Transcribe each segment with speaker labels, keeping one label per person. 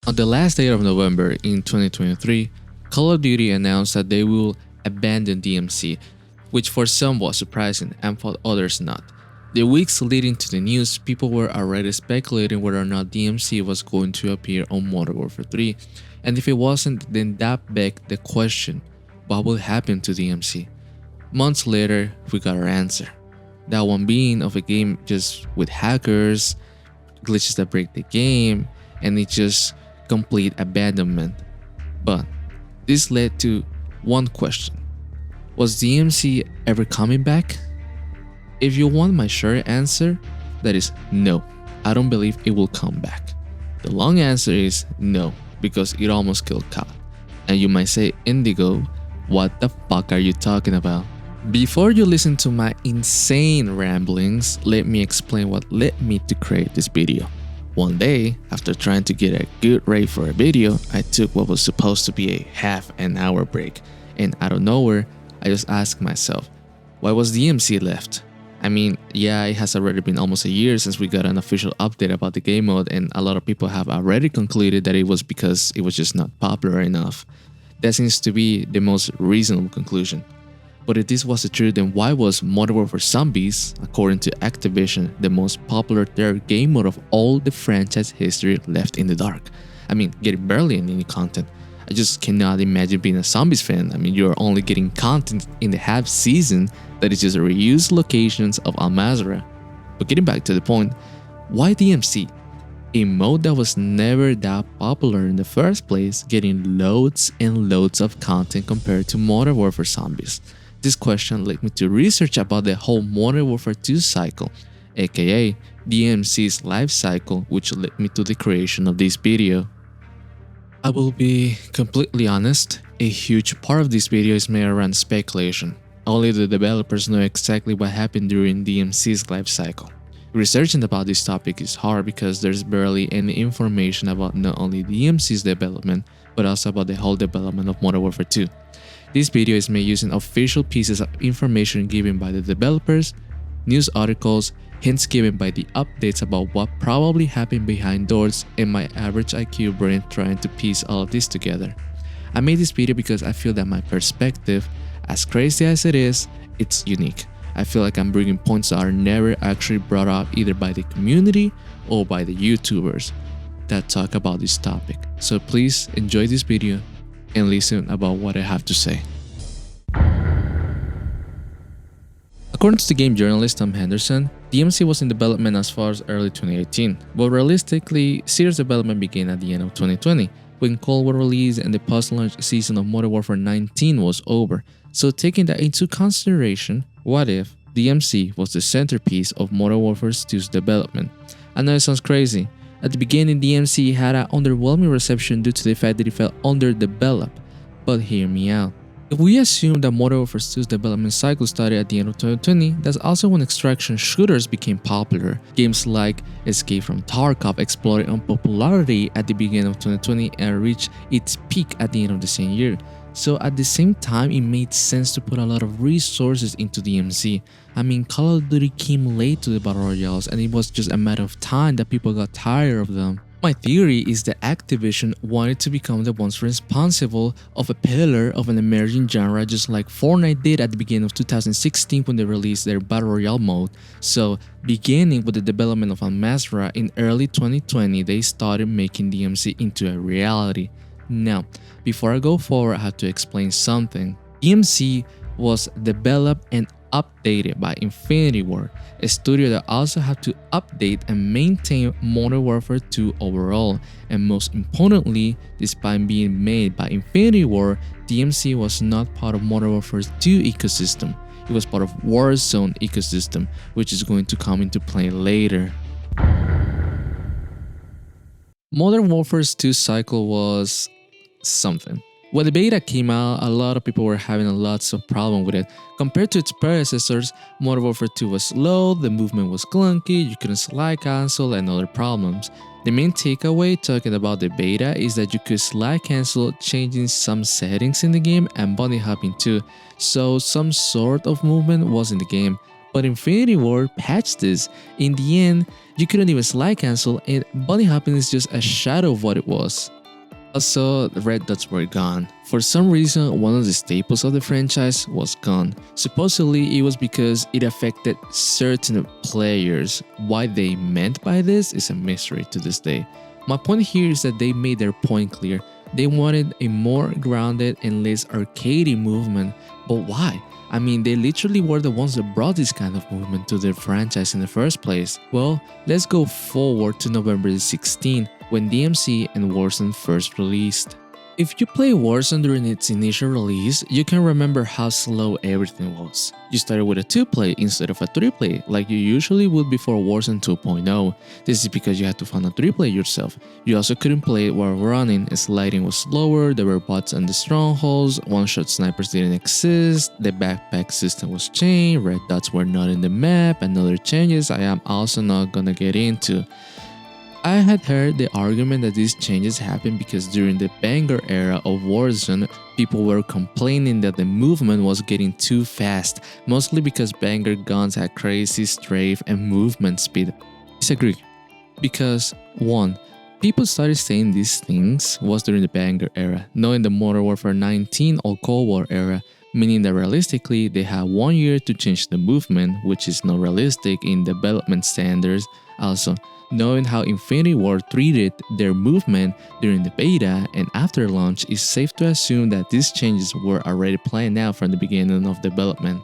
Speaker 1: On the last day of November in 2023, Call of Duty announced that they will abandon DMZ, which for some was surprising and for others not. The weeks leading to the news, people were already speculating whether or not DMZ was going to appear on Modern Warfare 3, and if it wasn't, then that begged the question, what will happen to DMZ? Months later, we got our answer. That one being of a game just with hackers, glitches that break the game, and it's just complete abandonment. But this led to one question. Was DMZ ever coming back? If you want my short answer, that is no. I don't believe it will come back. The long answer is no, because it almost killed COD. And you might say, Indigo, what the fuck are you talking about? Before you listen to my insane ramblings, let me explain what led me to create this video. One day, after trying to get a good rate for a video, I took what was supposed to be a half an hour break, and out of nowhere, I just asked myself, why was DMZ left? I mean, yeah, it has already been almost a year since we got an official update about the game mode, and a lot of people have already concluded that it was because it was just not popular enough. That seems to be the most reasonable conclusion. But if this was the truth, then why was Modern Warfare Zombies, according to Activision, the most popular third game mode of all the franchise history, left in the dark? I mean, getting barely any content. I just cannot imagine being a Zombies fan. I mean, you're only getting content in the half season that is just reused locations of Al-Mazrah. But getting back to the point, why DMZ? A mode that was never that popular in the first place, getting loads and loads of content compared to Modern Warfare Zombies. This question led me to research about the whole Modern Warfare 2 cycle, aka DMZ's life cycle, which led me to the creation of this video. I will be completely honest, a huge part of this video is made around speculation. Only the developers know exactly what happened during DMZ's life cycle. Researching about this topic is hard because there's barely any information about not only DMZ's development, but also about the whole development of Modern Warfare 2. This video is made using official pieces of information given by the developers, news articles, hints given by the updates about what probably happened behind doors, and my average IQ brain trying to piece all of this together. I made this video because I feel that my perspective, as crazy as it is, it's unique. I feel like I'm bringing points that are never actually brought up either by the community or by the YouTubers that talk about this topic. So please enjoy this video and listen about what I have to say. According to the game journalist Tom Henderson, DMZ was in development as far as early 2018, but realistically, serious development began at the end of 2020, when Cold War released and the post-launch season of Modern Warfare 19 was over. So taking that into consideration, what if DMZ was the centerpiece of Modern Warfare 2's development? I know it sounds crazy. At the beginning, DMZ had an underwhelming reception due to the fact that it felt underdeveloped, but hear me out. If we assume that Modern Warfare 2's development cycle started at the end of 2020, that's also when extraction shooters became popular. Games like Escape from Tarkov exploded in popularity at the beginning of 2020 and reached its peak at the end of the same year. So at the same time, it made sense to put a lot of resources into DMZ. I mean, Call of Duty came late to the Battle Royales, and it was just a matter of time that people got tired of them. My theory is that Activision wanted to become the ones responsible of a pillar of an emerging genre, just like Fortnite did at the beginning of 2016 when they released their Battle Royale mode. So beginning with the development of Al-Mazrah in early 2020, they started making DMZ into a reality. Now, before I go forward, I have to explain something. DMZ was developed and updated by Infinity Ward, a studio that also had to update and maintain Modern Warfare 2 overall. And most importantly, despite being made by Infinity Ward, DMZ was not part of Modern Warfare 2 ecosystem. It was part of Warzone ecosystem, which is going to come into play later. Modern Warfare 2 cycle was something. When the beta came out, a lot of people were having lots of problems with it. Compared to its predecessors, Modern Warfare 2 was slow, the movement was clunky, you couldn't slide cancel, and other problems. The main takeaway talking about the beta is that you could slide cancel, changing some settings in the game and bunny hopping too, so some sort of movement was in the game. But Infinity Ward patched this. In the end, you couldn't even slide cancel, and bunny hopping is just a shadow of what it was. Also, the red dots were gone. For some reason, one of the staples of the franchise was gone. Supposedly, it was because it affected certain players. What they meant by this is a mystery to this day. My point here is that they made their point clear. They wanted a more grounded and less arcadey movement, but why? I mean, they literally were the ones that brought this kind of movement to their franchise in the first place. Well, let's go forward to November 16, when DMZ and Warzone first released. If you play Warzone during its initial release, you can remember how slow everything was. You started with a 2-play instead of a 3-play, like you usually would before Warzone 2.0. This is because you had to find a 3-play yourself. You also couldn't play it while running, as lighting was slower, there were bots on the strongholds, one-shot snipers didn't exist, the backpack system was changed, red dots were not in the map, and other changes I am also not gonna get into. I had heard the argument that these changes happened because during the banger era of Warzone, people were complaining that the movement was getting too fast, mostly because banger guns had crazy strafe and movement speed. Disagree. Because 1. People started saying these things was during the banger era, not in the Modern Warfare 19 or Cold War era, meaning that realistically they had 1 year to change the movement, which is not realistic in development standards. Also, knowing how Infinity Ward treated their movement during the beta and after launch, it's safe to assume that these changes were already planned out from the beginning of development.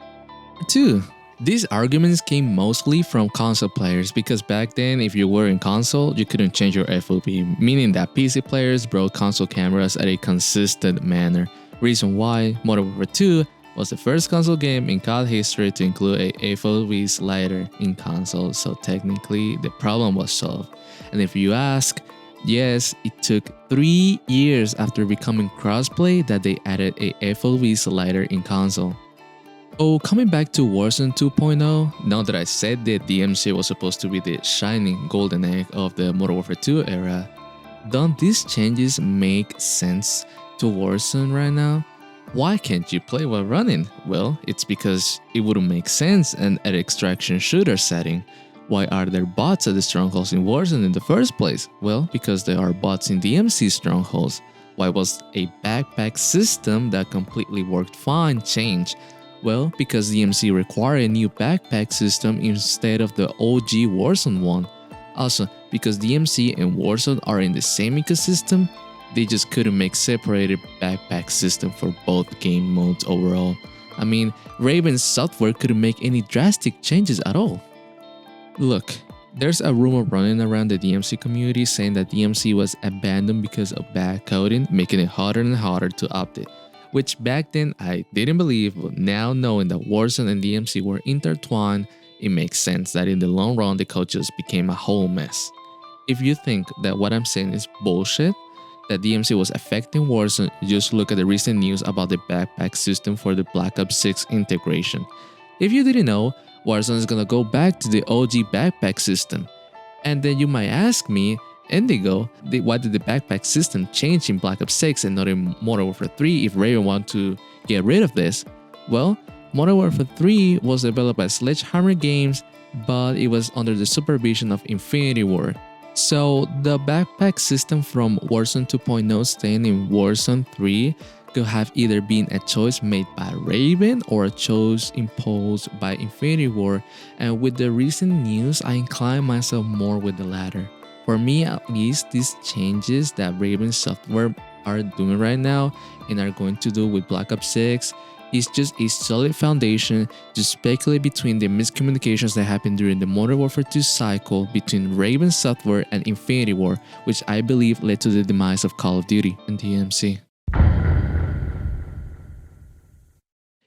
Speaker 1: 2. These arguments came mostly from console players because back then if you were in console, you couldn't change your FOV, meaning that PC players broke console cameras at a consistent manner. Reason why Modern Warfare 2 was the first console game in COD history to include a FOV slider in console, so technically the problem was solved. And if you ask, yes, it took 3 years after becoming crossplay that they added a FOV slider in console. So coming back to Warzone 2.0, now that I said that DMZ was supposed to be the shining golden egg of the Modern Warfare 2 era, don't these changes make sense to Warzone right now? Why can't you play while running? Well, it's because it wouldn't make sense and at extraction shooter setting. Why are there bots at the strongholds in Warzone in the first place? Well, because there are bots in DMZ strongholds. Why was a backpack system that completely worked fine changed? Well, because DMZ required a new backpack system instead of the OG Warzone one. Also, because DMZ and Warzone are in the same ecosystem, they just couldn't make separated backpack system for both game modes overall. I mean, Raven's software couldn't make any drastic changes at all. Look, there's a rumor running around the DMZ community saying that DMZ was abandoned because of bad coding, making it harder and harder to update. Which back then I didn't believe, but now knowing that Warzone and DMZ were intertwined, it makes sense that in the long run the code just became a whole mess. If you think that what I'm saying is bullshit, that DMZ was affecting Warzone, just look at the recent news about the backpack system for the Black Ops 6 integration. If you didn't know, Warzone is gonna go back to the OG backpack system. And then you might ask me, Indigo, why did the backpack system change in Black Ops 6 and not in Modern Warfare 3 if Raven wanted to get rid of this? Well, Modern Warfare 3 was developed by Sledgehammer Games, but it was under the supervision of Infinity Ward. So the backpack system from Warzone 2.0 staying in Warzone 3 could have either been a choice made by Raven or a choice imposed by Infinity Ward, and with the recent news I incline myself more with the latter. For me at least, these changes that Raven software are doing right now and are going to do with Black Ops 6 is just a solid foundation to speculate between the miscommunications that happened during the Modern Warfare 2 cycle between Raven Software and Infinity Ward, which I believe led to the demise of Call of Duty and DMZ.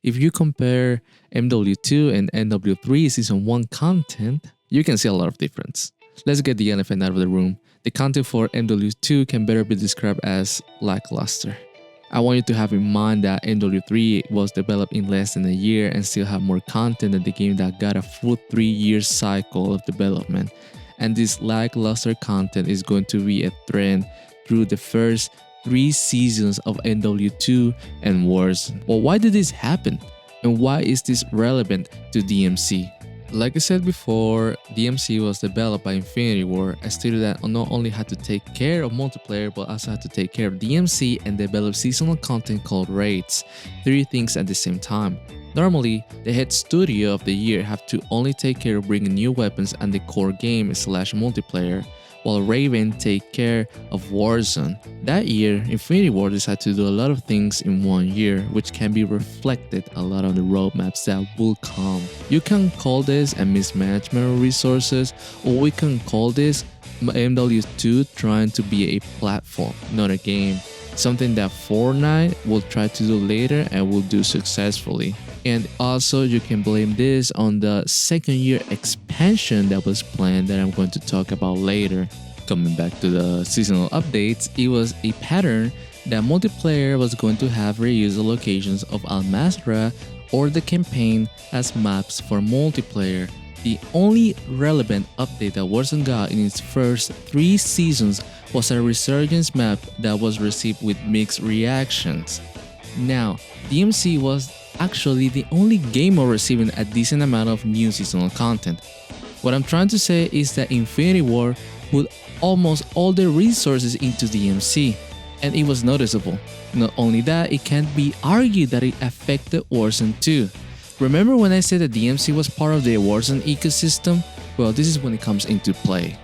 Speaker 1: If you compare MW2 and MW3 Season 1 content, you can see a lot of difference. Let's get the elephant out of the room. The content for MW2 can better be described as lackluster. I want you to have in mind that MW3 was developed in less than a year and still have more content than the game that got a full 3-year cycle of development. And this lackluster content is going to be a trend through the first 3 seasons of MW2 and Warzone. Well, why did this happen? And why is this relevant to DMZ? Like I said before, DMC was developed by Infinity Ward, a studio that not only had to take care of multiplayer but also had to take care of DMC and develop seasonal content called raids, three things at the same time. Normally, the head studio of the year have to only take care of bringing new weapons and the core game / multiplayer, while Raven take care of Warzone. That year, Infinity Ward decided to do a lot of things in one year, which can be reflected a lot on the roadmaps that will come. You can call this a mismanagement of resources, or we can call this MWII trying to be a platform, not a game. Something that Fortnite will try to do later and will do successfully. And also you can blame this on the second year expansion that was planned that I'm going to talk about later. Coming back to the seasonal updates, it was a pattern that multiplayer was going to have reused the locations of Al Masra or the campaign as maps for multiplayer. The only relevant update that Warzone got in its first 3 seasons was a resurgence map that was received with mixed reactions. Now, DMC was actually the only game mode receiving a decent amount of new seasonal content. What I'm trying to say is that Infinity Ward put almost all their resources into DMC, and it was noticeable. Not only that, it can't be argued that it affected Warzone too. Remember when I said that DMC was part of the Warzone ecosystem? Well, this is when it comes into play.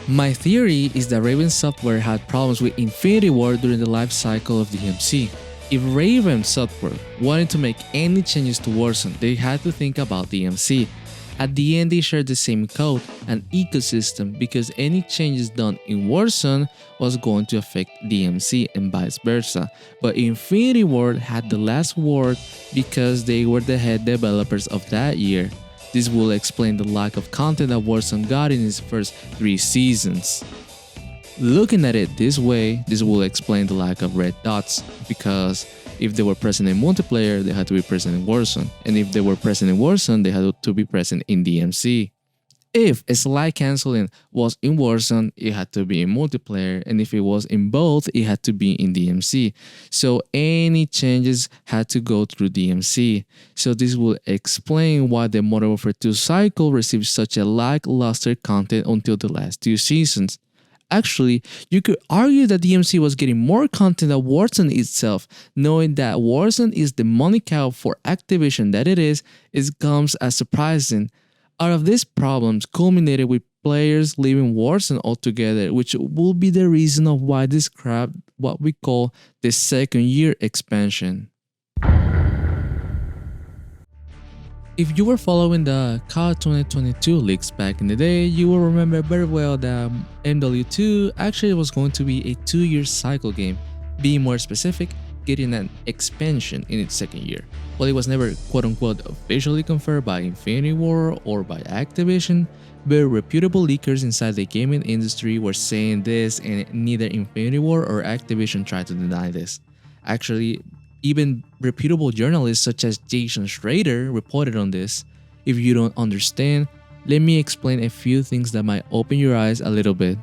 Speaker 1: My theory is that Raven Software had problems with Infinity Ward during the life cycle of DMC. If Raven Software wanted to make any changes to Warzone, they had to think about DMC. At the end, they shared the same code and ecosystem because any changes done in Warzone was going to affect DMC and vice versa. But Infinity Ward had the last word because they were the head developers of that year. This will explain the lack of content that Warzone got in its first 3 seasons. Looking at it this way, this will explain the lack of red dots, because if they were present in multiplayer, they had to be present in Warzone, and if they were present in Warzone, they had to be present in DMC. If slide canceling was in Warzone, it had to be in multiplayer, and if it was in both, it had to be in DMC. So any changes had to go through DMC. So this will explain why the Modern Warfare 2 cycle received such a lackluster content until the last 2 seasons. Actually, you could argue that DMC was getting more content than Warzone itself. Knowing that Warzone is the money cow for Activision that it is, it comes as surprising. Out of these problems culminated with players leaving Warzone altogether, which will be the reason of why this crap what we call the second year expansion. If you were following the COD 2022 leaks back in the day, you will remember very well that MW2 actually was going to be a 2-year cycle game. Being more specific, getting an expansion in its second year. While it was never quote-unquote officially confirmed by Infinity Ward or by Activision, very reputable leakers inside the gaming industry were saying this, and neither Infinity Ward or Activision tried to deny this. Actually, even reputable journalists such as Jason Schrader reported on this. If you don't understand, let me explain a few things that might open your eyes a little bit.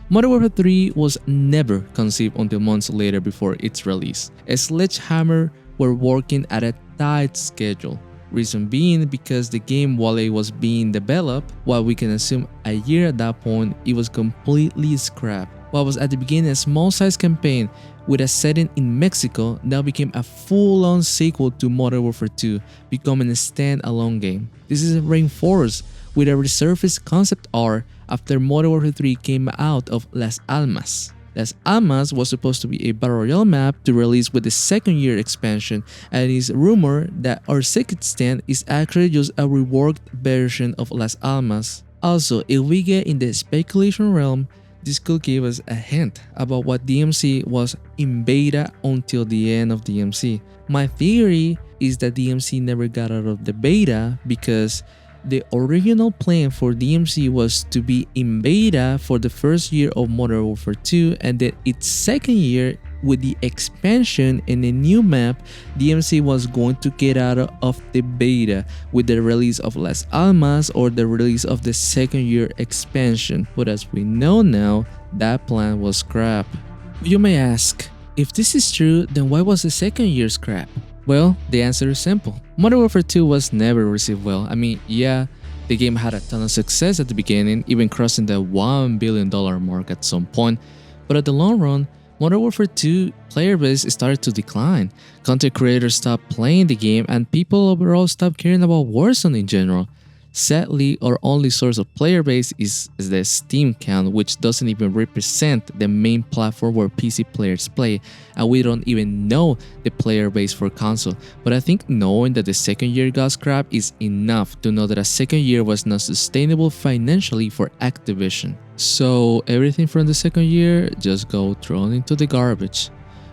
Speaker 1: Modern Warfare 3 was never conceived until months later before its release. Sledgehammer were working at a tight schedule. Reason being because the game, while it was being developed, while we can assume a year at that point, it was completely scrapped. What was at the beginning a small-sized campaign with a setting in Mexico now became a full-on sequel to Modern Warfare 2, becoming a stand-alone game. This is reinforced with a resurfaced concept art after Modern Warfare 3 came out of Las Almas. Las Almas was supposed to be a Battle Royale map to release with the second year expansion, and it is rumored that our second stand is actually just a reworked version of Las Almas. Also, if we get in the speculation realm, this could give us a hint about what DMC was in beta until the end of DMC. My theory is that DMC never got out of the beta because the original plan for DMC was to be in beta for the first year of Modern Warfare 2, and then its second year with the expansion and a new map, DMC was going to get out of the beta with the release of Las Almas or the release of the second year expansion. But as we know now, that plan was scrapped. You may ask, if this is true, then why was the second year scrapped? Well, the answer is simple. Modern Warfare 2 was never received well. I mean, yeah, The game had a ton of success at the beginning, even crossing the $1 billion mark at some point, but at the long run, Modern Warfare 2 player base started to decline. Content creators stopped playing the game and people overall stopped caring about Warzone in general. Sadly, our only source of player base is the Steam count, which doesn't even represent the main platform where PC players play, and we don't even know the player base for console. But I think knowing that the second year got scrapped is enough to know that a second year was not sustainable financially for Activision. So everything from the second year just got thrown into the garbage.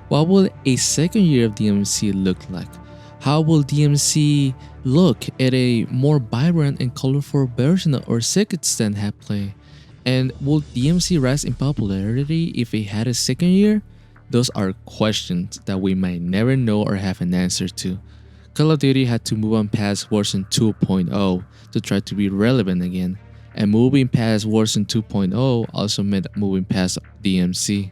Speaker 1: What will a second year of DMC look like? How will DMC look at a more vibrant and colorful version or second stand have play? And will DMC rise in popularity if it had a second year? Those are questions that we might never know or have an answer to. Call of Duty had to move on past Warzone 2.0 to try to be relevant again, and moving past Warzone 2.0 also meant moving past DMC.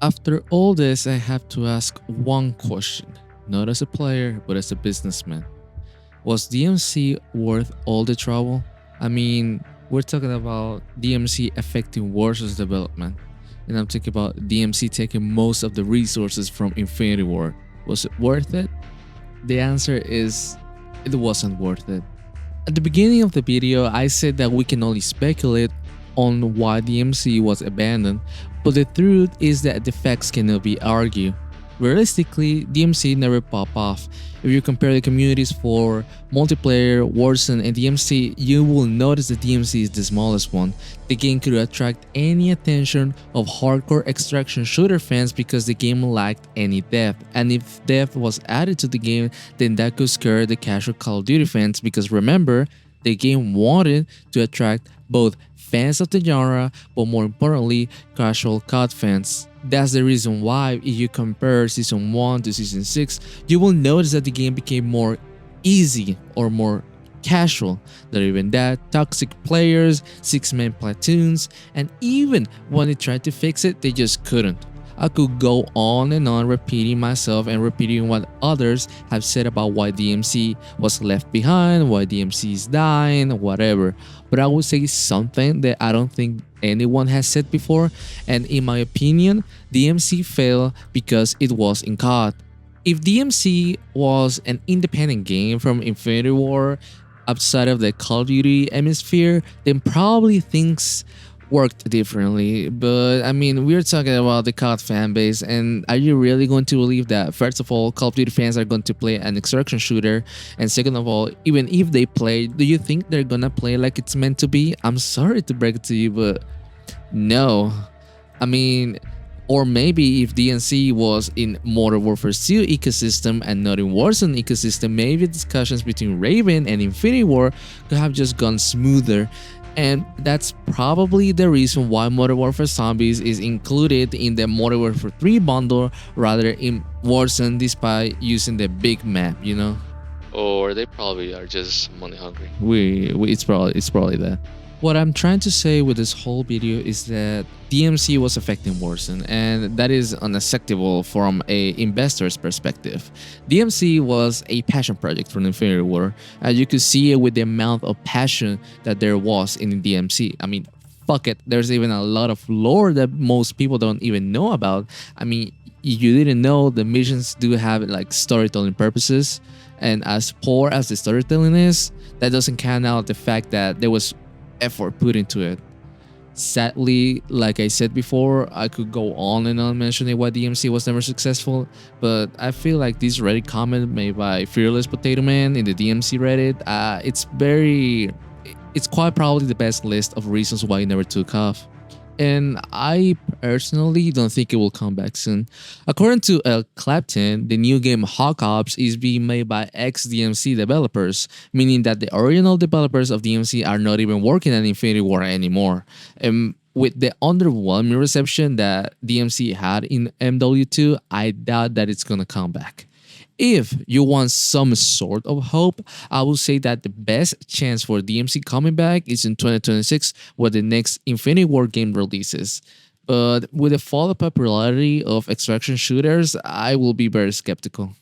Speaker 1: After all this, I have to ask one question, not as a player, but as a businessman. Was DMC worth all the trouble? I mean, we're talking about DMC affecting Warzone's development, and I'm talking about DMC taking most of the resources from Infinity Ward. Was it worth it? The answer is, it wasn't worth it. At the beginning of the video, I said that we can only speculate on why DMC was abandoned, but the truth is that the facts cannot be argued. Realistically, DMC never popped off. If you compare the communities for multiplayer, Warzone, and DMC, you will notice that DMC is the smallest one. The game could attract any attention of hardcore extraction shooter fans because the game lacked any depth, and if depth was added to the game, then that could scare the casual Call of Duty fans because remember, the game wanted to attract both fans of the genre, but more importantly, casual COD fans. That's the reason why if you compare Season 1 to Season 6, you will notice that the game became more easy or more casual. Not even that, toxic players, 6-man platoons, and even when they tried to fix it, they just couldn't. I could go on and on repeating myself and repeating what others have said about why DMC was left behind, why DMC is dying, whatever. But I will say something that I don't think anyone has said before, and in my opinion, DMC failed because it was in COD. If DMC was an independent game from Infinity Ward outside of the Call of Duty hemisphere, then probably things worked differently. But I mean, we're talking about the COD fan base, and are you really going to believe that first of all, Call of Duty fans are going to play an extraction shooter, and second of all, even if they play, do you think they're gonna play like it's meant to be? I'm sorry to break it to you, but no. I mean, or maybe if DNC was in Modern Warfare 2 ecosystem and not in Warzone ecosystem, maybe discussions between Raven and Infinity Ward could have just gone smoother. And that's probably the reason why Modern Warfare Zombies is included in the Modern Warfare 3 bundle rather in Warzone despite using the big map, you know?
Speaker 2: Or they probably are just money hungry.
Speaker 1: It's probably that. What I'm trying to say with this whole video is that DMC was affecting Warzone, and that is unacceptable from a investor's perspective. DMC was a passion project from Infinity Ward, and you could see it with the amount of passion that there was in DMC. I mean, fuck it, there's even a lot of lore that most people don't even know about. I mean, you didn't know the missions do have like storytelling purposes, and as poor as the storytelling is, that doesn't count out the fact that there was effort put into it. Sadly, like I said before, I could go on and on mentioning why DMC was never successful, but I feel like this Reddit comment made by Fearless Potato Man in the DMC Reddit, it's quite probably the best list of reasons why it never took off. And I personally don't think it will come back soon. According to El Clapton, the new game Hawk Ops is being made by ex-DMC developers, meaning that the original developers of DMC are not even working at Infinity Ward anymore. And with the underwhelming reception that DMC had in MW2, I doubt that it's gonna come back. If you want some sort of hope, I will say that the best chance for DMC coming back is in 2026 when the next Infinity Ward game releases. But with the fall of popularity of extraction shooters, I will be very skeptical.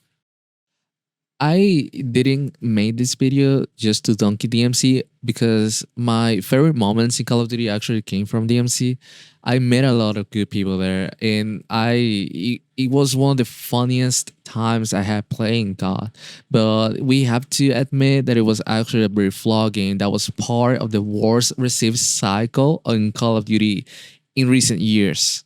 Speaker 1: I didn't make this video just to donkey DMC because my favorite moments in Call of Duty actually came from DMC. I met a lot of good people there, and it was one of the funniest times I had playing COD. But we have to admit that it was actually a very flawed game that was part of the worst received cycle on Call of Duty in recent years.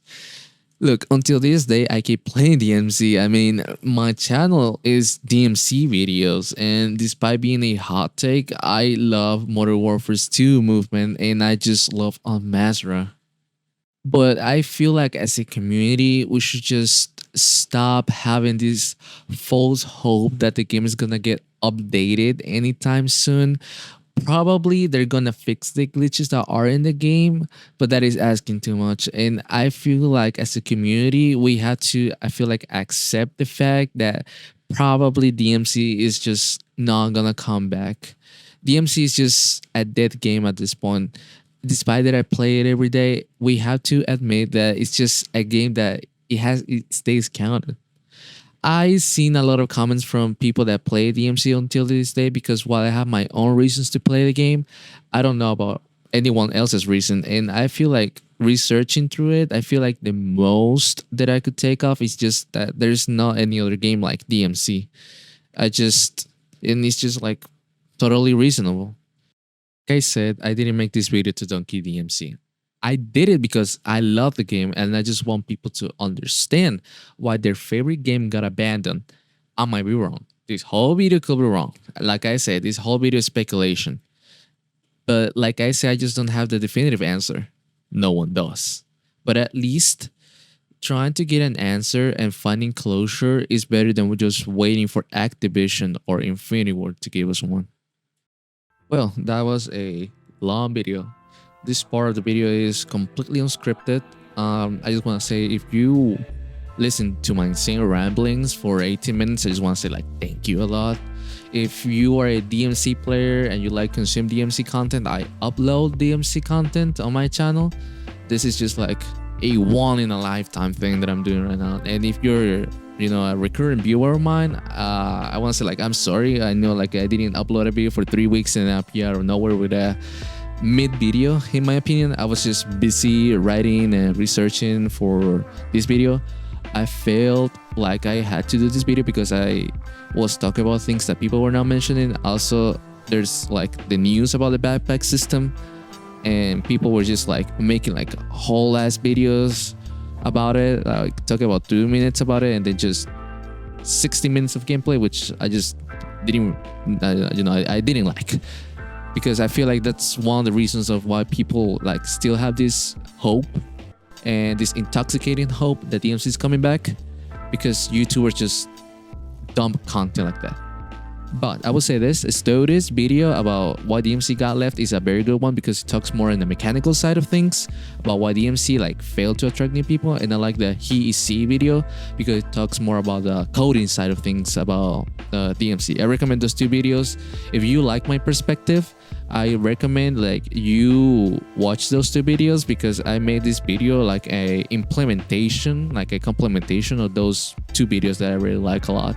Speaker 1: Look, until this day, I keep playing DMZ. I mean, my channel is DMC videos, and despite being a hot take, I love Modern Warfare 2 movement, and I just love Unmasked. But I feel like as a community, we should just stop having this false hope that the game is gonna get updated anytime soon. Probably they're gonna fix the glitches that are in the game, but that is asking too much. And I feel like as a community, we had to, I feel like, accept the fact that probably DMC is just not gonna come back. DMC is just a dead game at this point. Despite that I play it every day, we have to admit that it's just a game that it stays counted. I seen a lot of comments from people that play DMC until this day because while I have my own reasons to play the game, I don't know about anyone else's reason. And I feel like researching through it, I feel like the most that I could take off is just that there's not any other game like DMC. And it's just like totally reasonable. Like I said, I didn't make this video to donkey DMC. I did it because I love the game and I just want people to understand why their favorite game got abandoned. I might be wrong. This whole video could be wrong. Like I said, this whole video is speculation. But like I said, I just don't have the definitive answer. No one does. But at least trying to get an answer and finding closure is better than just waiting for Activision or Infinity Ward to give us one. Well, that was a long video. This part of the video is completely unscripted. I just want to say, if you listen to my insane ramblings for 18 minutes, I just want to say like thank you a lot. If you are a DMC player and you like consume DMC content, I upload DMC content on my channel. This is just like a one in a lifetime thing that I'm doing right now. And if you're a recurrent viewer of mine, I want to say like I'm sorry. I know like I didn't upload a video for 3 weeks and I appear out of nowhere with a mid video. In my opinion, I was just busy writing and researching for this video. I felt like I had to do this video because I was talking about things that people were not mentioning. Also, there's like the news about the backpack system, and people were just like making like whole ass videos about it, like talking about 2 minutes about it, and then just 60 minutes of gameplay, which I just didn't, I didn't like, because I feel like that's one of the reasons of why people like still have this hope and this intoxicating hope that DMC is coming back, because YouTubers just dump content like that. But I will say this, Stoda's video about why DMC got left is a very good one because it talks more on the mechanical side of things about why DMC like failed to attract new people. And I like the He is C video because it talks more about the coding side of things about DMC. I recommend those two videos. If you like my perspective, I recommend like you watch those two videos because I made this video like a implementation, like a complementation of those two videos that I really like a lot.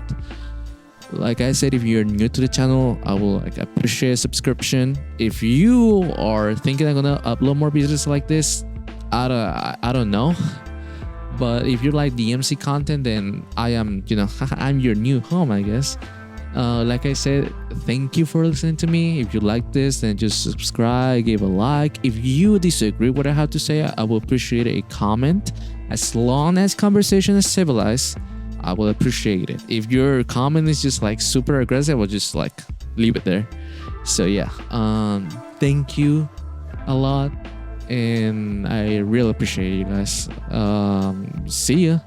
Speaker 1: Like I said, if you're new to the channel, I will like appreciate a subscription. If you are thinking I'm gonna upload more videos like this, I don't know. But if you like DMC content, then I am, I'm your new home, I guess. Like I said, thank you for listening to me. If you like this, then just subscribe, give a like. If you disagree with what I have to say, I will appreciate a comment. As long as conversation is civilized, I will appreciate it. If your comment is just like super aggressive, I'll just like leave it there. So yeah, thank you a lot, and I really appreciate you guys. See ya.